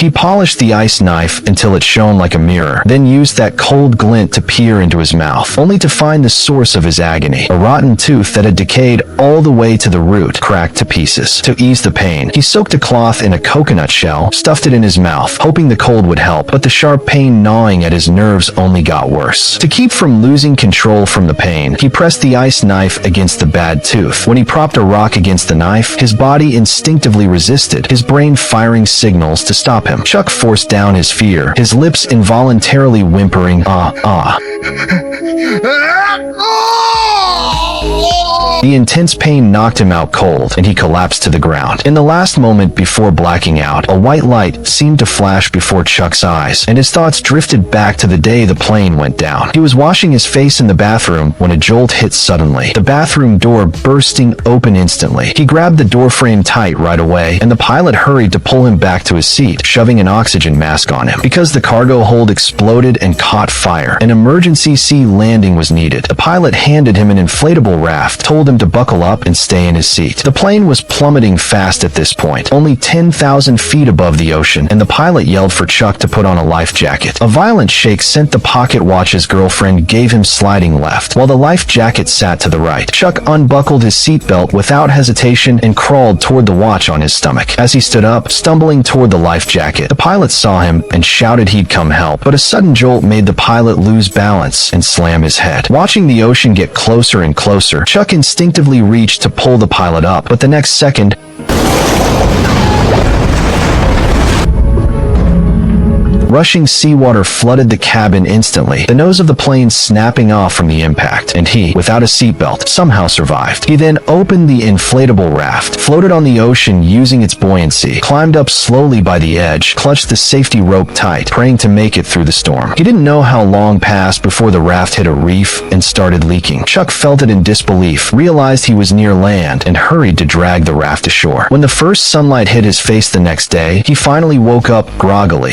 He polished the ice knife until it shone like a mirror, then used that cold glint to peer into his mouth, only to find the source of his agony, a rotten tooth that had decayed all the way to the root, cracked to pieces. To ease the pain, he soaked a cloth in a coconut shell, stuffed it in his mouth, hoping the cold would help, but the sharp pain gnawing at his nerves only got worse. To keep from losing control from the pain, he pressed the ice knife against the bad tooth. When he propped a rock against the knife, his body instinctively resisted, his brain firing signals to stop him. Chuck forced down his fear, his lips involuntarily whimpering, ah. The intense pain knocked him out cold, and he collapsed to the ground. In the last moment before blacking out, a white light seemed to flash before Chuck's eyes, and his thoughts drifted back to the day the plane went down. He was washing his face in the bathroom when a jolt hit suddenly, the bathroom door bursting open instantly. He grabbed the doorframe tight right away, and the pilot hurried to pull him back to his seat, shoving an oxygen mask on him. Because the cargo hold exploded and caught fire, an emergency sea landing was needed. The pilot handed him an inflatable raft, told him to buckle up and stay in his seat. The plane was plummeting fast at this point, only 10,000 feet above the ocean, and the pilot yelled for Chuck to put on a life jacket. A violent shake sent the pocket watch his girlfriend gave him sliding left, while the life jacket sat to the right. Chuck unbuckled his seatbelt without hesitation and crawled toward the watch on his stomach. As he stood up, stumbling toward the life jacket, the pilot saw him and shouted he'd come help, but a sudden jolt made the pilot lose balance and slam his head. Watching the ocean get closer and closer, Chuck instinctively reached to pull the pilot up, but the next second, rushing seawater flooded the cabin instantly, the nose of the plane snapping off from the impact, and he, without a seatbelt, somehow survived. He then opened the inflatable raft, floated on the ocean using its buoyancy, climbed up slowly by the edge, clutched the safety rope tight, praying to make it through the storm. He didn't know how long passed before the raft hit a reef and started leaking. Chuck felt it in disbelief, realized he was near land, and hurried to drag the raft ashore. When the first sunlight hit his face the next day, he finally woke up groggily.